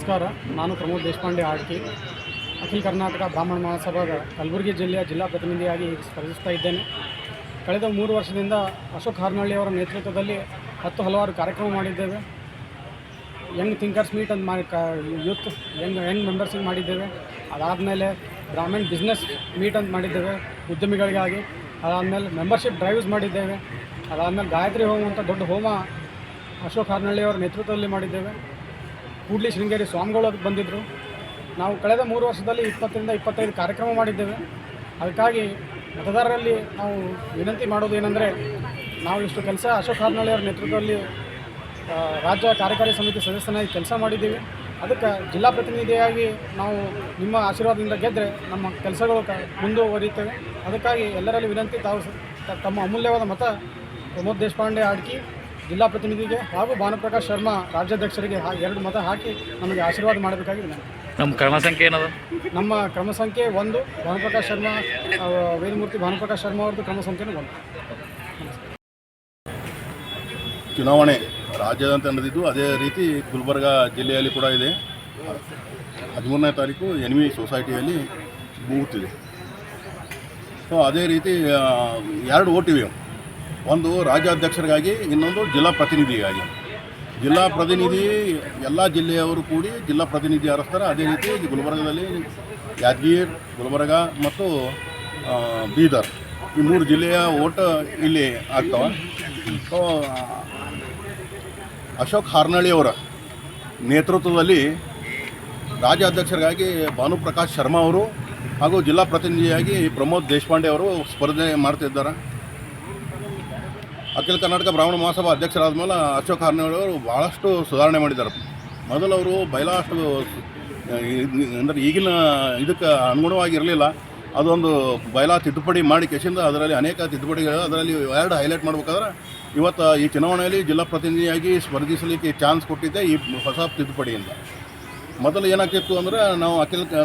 ನಮಸ್ಕಾರ. ನಾನು ಪ್ರಮೋದ್ ದೇಶಪಾಂಡೆ ಆಡ್ಕಿ, ಅಖಿಲ ಕರ್ನಾಟಕ ಬ್ರಾಹ್ಮಣ ಮಹಾಸಭಾದ ಕಲಬುರಗಿ ಜಿಲ್ಲೆಯ ಜಿಲ್ಲಾ ಪ್ರತಿನಿಧಿಯಾಗಿ ಸ್ಪರ್ಧಿಸ್ತಾ ಇದ್ದೇನೆ. ಕಳೆದ 3 ವರ್ಷದಿಂದ ಅಶೋಕ್ ಹಾರ್ನಳ್ಳಿಯವರ ನೇತೃತ್ವದಲ್ಲಿ ಹಲವಾರು ಕಾರ್ಯಕ್ರಮ ಮಾಡಿದ್ದೇವೆ. ಯಂಗ್ ಥಿಂಕರ್ಸ್ ಮೀಟ್ ಅಂತ ಯೂತ್ ಯಂಗ್ ಮೆಂಬರ್ಸಿಗೆ ಮಾಡಿದ್ದೇವೆ. ಅದಾದಮೇಲೆ ಬ್ರಾಹ್ಮಣ್ ಬಿಸ್ನೆಸ್ ಮೀಟ್ ಅಂತ ಮಾಡಿದ್ದೇವೆ ಉದ್ಯಮಿಗಳಿಗಾಗಿ. ಅದಾದಮೇಲೆ ಮೆಂಬರ್ಶಿಪ್ ಡ್ರೈವ್ಸ್ ಮಾಡಿದ್ದೇವೆ. ಅದಾದಮೇಲೆ ಗಾಯತ್ರಿ ಹೋಮ ಅಂತ ದೊಡ್ಡ ಹೋಮ ಅಶೋಕ್ ಹಾರ್ನಳ್ಳಿಯವರ ನೇತೃತ್ವದಲ್ಲಿ ಮಾಡಿದ್ದೇವೆ. ಕೂಡ್ಲಿ ಶೃಂಗೇರಿ ಸ್ವಾಮಿಗಳು ಅದಕ್ಕೆ ಬಂದಿದ್ದರು. ನಾವು ಕಳೆದ 3 ವರ್ಷದಲ್ಲಿ 20ರಿಂದ 25 ಕಾರ್ಯಕ್ರಮ ಮಾಡಿದ್ದೇವೆ. ಅದಕ್ಕಾಗಿ ಮತದಾರರಲ್ಲಿ ನಾವು ವಿನಂತಿ ಮಾಡೋದು ಏನಂದರೆ, ನಾವು ಇಷ್ಟು ಕೆಲಸ ಅಶೋಕ್ ಹಾರ್ನಳ್ಳಿಯವರ ನೇತೃತ್ವದಲ್ಲಿ ರಾಜ್ಯ ಕಾರ್ಯಕಾರಿ ಸಮಿತಿ ಸದಸ್ಯನಾಗಿ ಕೆಲಸ ಮಾಡಿದ್ದೀವಿ. ಅದಕ್ಕೆ ಜಿಲ್ಲಾ ಪ್ರತಿನಿಧಿಯಾಗಿ ನಾವು ನಿಮ್ಮ ಆಶೀರ್ವಾದದಿಂದ ಗೆದ್ದರೆ ನಮ್ಮ ಕೆಲಸಗಳು ಮುಂದುವರಿಯುತ್ತವೆ. ಅದಕ್ಕಾಗಿ ಎಲ್ಲರಲ್ಲಿ ವಿನಂತಿ, ತಾವು ತಮ್ಮ ಅಮೂಲ್ಯವಾದ ಮತ ಪ್ರಮೋದ್ ದೇಶಪಾಂಡೆ ಆಡ್ಕಿ ಜಿಲ್ಲಾ ಪ್ರತಿನಿಧಿಗೆ ಹಾಗೂ ಭಾನುಪ್ರಕಾಶ್ ಶರ್ಮಾ ರಾಜ್ಯಾಧ್ಯಕ್ಷರಿಗೆ 2 ಮತ ಹಾಕಿ ನಮಗೆ ಆಶೀರ್ವಾದ ಮಾಡಬೇಕಾಗಿ ವಿನಂತಿ. ನಮ್ಮ ಕ್ರಮ ಸಂಖ್ಯೆ ಏನದು? ನಮ್ಮ ಕ್ರಮ ಸಂಖ್ಯೆ 1. ಭಾನುಪ್ರಕಾಶ್ ಶರ್ಮಾ, ವೇದಮೂರ್ತಿ ಭಾನುಪ್ರಕಾಶ್ ಶರ್ಮಾ ಅವ್ರದ್ದು ಕ್ರಮ ಸಂಖ್ಯೆನೂ 1. ಚುನಾವಣೆ ರಾಜ್ಯಾದ್ಯಂತ ನಡೆದಿದ್ದು, ಅದೇ ರೀತಿ ಗುಲ್ಬರ್ಗ ಜಿಲ್ಲೆಯಲ್ಲಿ ಕೂಡ ಇದೆ. 13ನೇ ತಾರೀಕು ಎನ್ವಿ ಸೊಸೈಟಿಯಲ್ಲಿ ಬೂತ್ ಇದೆ. ಸೊ ಅದೇ ರೀತಿ 2 ಓಟ್ ಇವೆ. ಒಂದು ರಾಜ್ಯಾಧ್ಯಕ್ಷರಿಗಾಗಿ, ಇನ್ನೊಂದು ಜಿಲ್ಲಾ ಪ್ರತಿನಿಧಿಗಾಗಿ. ಜಿಲ್ಲಾ ಪ್ರತಿನಿಧಿ ಎಲ್ಲ ಜಿಲ್ಲೆಯವರು ಕೂಡಿ ಜಿಲ್ಲಾ ಪ್ರತಿನಿಧಿ ಆರಿಸ್ತಾರೆ. ಅದೇ ರೀತಿ ಗುಲ್ಬರ್ಗದಲ್ಲಿ ಯಾದಗಿರಿ, ಗುಲ್ಬರ್ಗ ಮತ್ತು ಬೀದರ್ ಈ 3 ಜಿಲ್ಲೆಯ ಓಟ್ ಇಲ್ಲಿ ಆಗ್ತವೆ. ಸೊ ಅಶೋಕ್ ಹಾರ್ನಳ್ಳಿಯವರ ನೇತೃತ್ವದಲ್ಲಿ ರಾಜ್ಯಾಧ್ಯಕ್ಷರಿಗಾಗಿ ಭಾನುಪ್ರಕಾಶ್ ಶರ್ಮಾ ಅವರು ಹಾಗೂ ಜಿಲ್ಲಾ ಪ್ರತಿನಿಧಿಯಾಗಿ ಪ್ರಮೋದ್ ದೇಶಪಾಂಡೆ ಅವರು ಸ್ಪರ್ಧೆ ಮಾಡ್ತಿದ್ದಾರೆ. ಅಖಿಲ ಕರ್ನಾಟಕ ಬ್ರಾಹ್ಮಣ ಮಹಾಸಭಾ ಅಧ್ಯಕ್ಷರಾದ ಮೇಲೆ ಅಶೋಕ್ ಹಾರ್ನಳ್ಳಿ ಅವರು ಭಾಳಷ್ಟು ಸುಧಾರಣೆ ಮಾಡಿದ್ದಾರೆ. ಮೊದಲು ಅವರು ಬಹಳಷ್ಟು ಅಂದರೆ ಈಗಿನ ಇದಕ್ಕೆ ಅನುಗುಣವಾಗಿರಲಿಲ್ಲ. ಅದೊಂದು ಬಯಲಾ ತಿದ್ದುಪಡಿ ಮಾಡಿ ಕೆಸಿಂದ ಅದರಲ್ಲಿ ಅನೇಕ ತಿದ್ದುಪಡಿಗಳು, ಅದರಲ್ಲಿ 2 ಹೈಲೈಟ್ ಮಾಡಬೇಕಾದ್ರೆ ಇವತ್ತು ಈ ಚುನಾವಣೆಯಲ್ಲಿ ಜಿಲ್ಲಾ ಪ್ರತಿನಿಧಿಯಾಗಿ ಸ್ಪರ್ಧಿಸಲಿಕ್ಕೆ ಚಾನ್ಸ್ ಕೊಟ್ಟಿದ್ದೆ ಈ ಹೊಸ ತಿದ್ದುಪಡಿಯಿಂದ. ಮೊದಲು ಏನಾಗ್ತಿತ್ತು ಅಂದರೆ,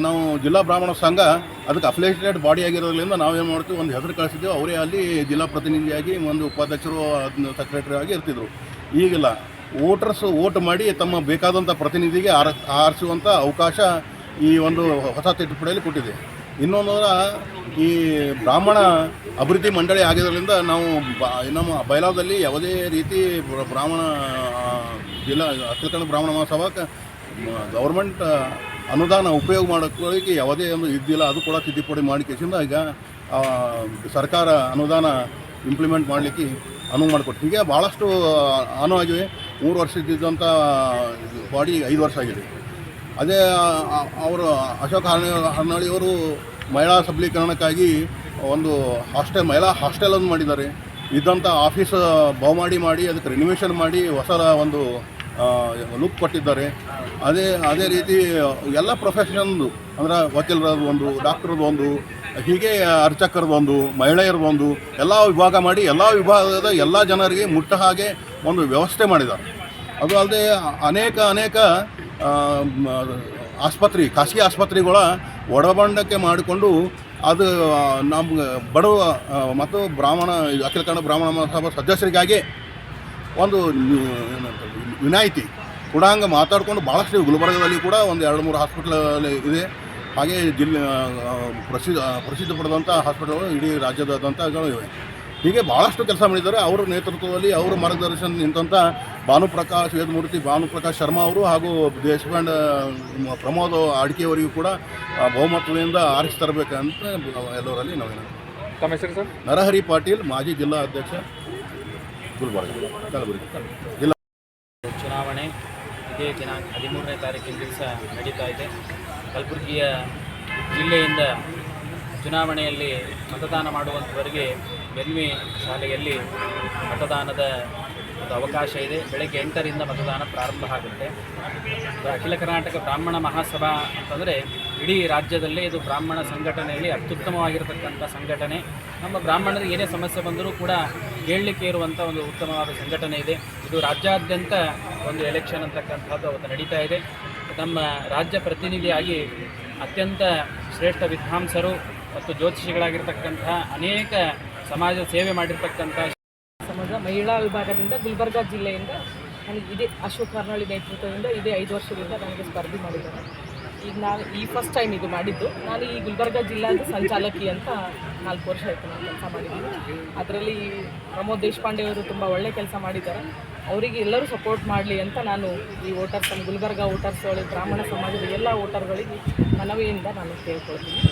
ನಾವು ಜಿಲ್ಲಾ ಬ್ರಾಹ್ಮಣ ಸಂಘ ಅದಕ್ಕೆ ಅಫಿಲಿಯೇಟೆಡ್ ಬಾಡಿ ಆಗಿರೋದ್ರಿಂದ ನಾವೇನು ಮಾಡ್ತೀವಿ, ಒಂದು ಹೆಸರು ಕಳಿಸಿದ್ದೀವಿ, ಅವರೇ ಅಲ್ಲಿ ಜಿಲ್ಲಾ ಪ್ರತಿನಿಧಿಯಾಗಿ ಒಂದು ಉಪಾಧ್ಯಕ್ಷರು ಸೆಕ್ರೆಟರಿ ಆಗಿ ಇರ್ತಿದ್ರು. ಈಗಿಲ್ಲ, ವೋಟರ್ಸ್ ವೋಟ್ ಮಾಡಿ ತಮ್ಮ ಬೇಕಾದಂಥ ಪ್ರತಿನಿಧಿಗೆ ಆರಿಸುವಂಥ ಅವಕಾಶ ಈ ಒಂದು ಹೊಸ ತಿದ್ದುಪಡಿಯಲ್ಲಿ ಕೊಟ್ಟಿದೆ. ಇನ್ನೊಂದು, ಈ ಬ್ರಾಹ್ಮಣ ಅಭಿವೃದ್ಧಿ ಮಂಡಳಿ ಆಗಿರೋದ್ರಿಂದ ನಾವು ನಮ್ಮ ಬಯಲಾದಲ್ಲಿ ಯಾವುದೇ ರೀತಿ ಬ್ರಾಹ್ಮಣ ಜಿಲ್ಲಾ ಅಖಿಲ ಕನ್ನಡ ಬ್ರಾಹ್ಮಣ ಮಹಾಸಭಾಕ್ಕೆ ಗೌರ್ಮೆಂಟ್ ಅನುದಾನ ಉಪಯೋಗ ಮಾಡೋಕ್ಕೆ ಯಾವುದೇ ಒಂದು ಇದ್ದಿಲ್ಲ. ಅದು ಕೂಡ ತಿದ್ದುಪಡಿ ಮಾಡಿ ಕೇಸಿಂದ ಈಗ ಸರ್ಕಾರ ಅನುದಾನ ಇಂಪ್ಲಿಮೆಂಟ್ ಮಾಡಲಿಕ್ಕೆ ಅನುವು ಮಾಡಿಕೊಟ್ಟು. ಹೀಗೆ ಭಾಳಷ್ಟು ಆಗಿವೆ. 3 ವರ್ಷದಿದ್ದಂಥ ಬಾಡಿ 5 ವರ್ಷ ಆಗಿದೆ. ಅದೇ ಅವರು ಅಶೋಕ್ ಹಾರ್ನಳ್ಳಿಯವರು ಮಹಿಳಾ ಸಬಲೀಕರಣಕ್ಕಾಗಿ ಒಂದು ಮಹಿಳಾ ಹಾಸ್ಟೆಲನ್ನು ಮಾಡಿದ್ದಾರೆ. ಇದ್ದಂಥ ಆಫೀಸ್ ಮಾಡಿ ಅದಕ್ಕೆ ರಿನಿವೇಷನ್ ಮಾಡಿ ಹೊಸ ಒಂದು ಲುಕ್ ಕೊಟ್ಟಿದ್ದಾರೆ. ಅದೇ ರೀತಿ ಎಲ್ಲ ಪ್ರೊಫೆಷನಲ್ದು, ಅಂದರೆ ವಕೀಲರದ್ದು ಒಂದು, ಡಾಕ್ಟರ್ದು ಒಂದು, ಹೀಗೆ ಅರ್ಚಕರದ್ದು ಒಂದು, ಮಹಿಳೆಯರದೊಂದು, ಎಲ್ಲ ವಿಭಾಗ ಮಾಡಿ ಎಲ್ಲ ವಿಭಾಗದ ಎಲ್ಲ ಜನರಿಗೆ ಮುಟ್ಟ ಹಾಗೆ ಒಂದು ವ್ಯವಸ್ಥೆ ಮಾಡಿದ್ದಾರೆ. ಅದು ಅಲ್ಲದೆ ಅನೇಕ ಖಾಸಗಿ ಆಸ್ಪತ್ರೆಗಳ ಒಳಗೊಂಡಕ್ಕೆ ಮಾಡಿಕೊಂಡು ಅದು ನಮ್ಗೆ ಬಡವ ಮತ್ತು ಅಖಿಲ ಕನ್ನಡ ಬ್ರಾಹ್ಮಣ ಮಹಾಸಭಾ ಸದಸ್ಯರಿಗಾಗಿ ಒಂದು ವಿನಾಯಿತಿ ಕೊಡಂಗೆ ಮಾತಾಡಿಕೊಂಡು ಭಾಳಷ್ಟು ಗುಲ್ಬರ್ಗದಲ್ಲಿ ಕೂಡ ಒಂದು 2-3 ಹಾಸ್ಪಿಟ್ಲ್ ಇದೆ. ಹಾಗೆ ಪ್ರಸಿದ್ಧ ಪಡೆದಂಥ ಹಾಸ್ಪಿಟಲ್ಗಳು ಇಡೀ ರಾಜ್ಯದಾದ್ಯಂತ ಇವೆ. ಹೀಗೆ ಭಾಳಷ್ಟು ಕೆಲಸ ಮಾಡಿದ್ದಾರೆ. ಅವರ ನೇತೃತ್ವದಲ್ಲಿ, ಅವರ ಮಾರ್ಗದರ್ಶನ ನಿಂತಂಥ ವೇದಮೂರ್ತಿ ಭಾನುಪ್ರಕಾಶ್ ಶರ್ಮಾ ಅವರು ಹಾಗೂ ದೇಶಪಾಂಡೆ ಪ್ರಮೋದ್ ಆಡ್ಕಿಯವರಿಗೂ ಕೂಡ ಬಹುಮತದಿಂದ ಆರಿಸ್ತರಬೇಕಂತ ಎಲ್ಲರಲ್ಲಿ ನಾವೇನು. ತಮ್ಮ ಹೆಸರು ಸರ್? ನರಹರಿ ಪಾಟೀಲ್, ಮಾಜಿ ಜಿಲ್ಲಾ ಅಧ್ಯಕ್ಷ, ಗುಲ್ಬರ್ಗ, ಕಲಬುರಗಿ ಜಿಲ್ಲಾ. ಚುನಾವಣೆ ಇದೇ ದಿನಾಂಕ 13ನೇ ತಾರೀಕಿನ ದಿವಸ ನಡೀತಾ ಇದೆ. ಕಲಬುರಗಿಯ ಜಿಲ್ಲೆಯಿಂದ ಚುನಾವಣೆಯಲ್ಲಿ ಮತದಾನ ಮಾಡುವಂಥವರಿಗೆ ಎನ್ವಿ ಶಾಲೆಯಲ್ಲಿ ಮತದಾನದ ಒಂದು ಅವಕಾಶ ಇದೆ. ಬೆಳಗ್ಗೆ 8ರಿಂದ ಮತದಾನ ಪ್ರಾರಂಭ ಆಗುತ್ತೆ. ಅಖಿಲ ಕರ್ನಾಟಕ ಬ್ರಾಹ್ಮಣ ಮಹಾಸಭಾ ಅಂತಂದರೆ ಇಡೀ ರಾಜ್ಯದಲ್ಲೇ ಇದು ಬ್ರಾಹ್ಮಣ ಸಂಘಟನೆಯಲ್ಲಿ ಅತ್ಯುತ್ತಮವಾಗಿರತಕ್ಕಂಥ ಸಂಘಟನೆ. ನಮ್ಮ ಬ್ರಾಹ್ಮಣರಿಗೆ ಏನೇ ಸಮಸ್ಯೆ ಬಂದರೂ ಕೂಡ ಹೇಳಲಿಕ್ಕೆ ಇರುವಂಥ ಒಂದು ಉತ್ತಮವಾದ ಸಂಘಟನೆ ಇದೆ. ಇದು ರಾಜ್ಯಾದ್ಯಂತ ಒಂದು ಎಲೆಕ್ಷನ್ ಅಂತಕ್ಕಂಥದ್ದು ಅವತ್ತು ನಡೀತಾ ಇದೆ. ನಮ್ಮ ರಾಜ್ಯ ಪ್ರತಿನಿಧಿಯಾಗಿ ಅತ್ಯಂತ ಶ್ರೇಷ್ಠ ವಿದ್ವಾಂಸರು ಮತ್ತು ಜ್ಯೋತಿಷಿಗಳಾಗಿರ್ತಕ್ಕಂಥ ಅನೇಕ ಸಮಾಜ ಸೇವೆ ಮಾಡಿರ್ತಕ್ಕಂಥ ಸಮಾಜ ಮಹಿಳಾ ವಿಭಾಗದಿಂದ ಗುಲ್ಬರ್ಗ ಜಿಲ್ಲೆಯಿಂದ ನನಗೆ ಇದೇ ಅಶೋಕ್ ಹಾರ್ನಳ್ಳಿ ನೇತೃತ್ವದಿಂದ ಇದೇ 5 ವರ್ಷದಿಂದ ನನಗೆ ಸ್ಪರ್ಧೆ ಮಾಡಿದ್ದಾರೆ. ಈಗ ನಾನು ಈ ಫಸ್ಟ್ ಟೈಮ್ ಇದು ಮಾಡಿದ್ದು. ನಾನು ಈ ಗುಲ್ಬರ್ಗ ಜಿಲ್ಲಾದ ಸಂಚಾಲಕಿ ಅಂತ 4 ವರ್ಷ ಆಯಿತು ನಾನು ಕೆಲಸ ಮಾಡಿದ್ದೀನಿ. ಅದರಲ್ಲಿ ಪ್ರಮೋದ್ ದೇಶಪಾಂಡೆ ಅವರು ತುಂಬ ಒಳ್ಳೆ ಕೆಲಸ ಮಾಡಿದ್ದಾರೆ. ಅವರಿಗೆ ಎಲ್ಲರೂ ಸಪೋರ್ಟ್ ಮಾಡಲಿ ಅಂತ ನಾನು ಈ ವೋಟರ್ಸ್, ಗುಲ್ಬರ್ಗ ವೋಟರ್ಸ್, ಬ್ರಾಹ್ಮಣ ಸಮಾಜದ ಎಲ್ಲ ವೋಟರ್ಗಳಿಗೆ ಮನವಿಯಿಂದ ನಾನು ಕೇಳ್ಕೊಳ್ತೀನಿ.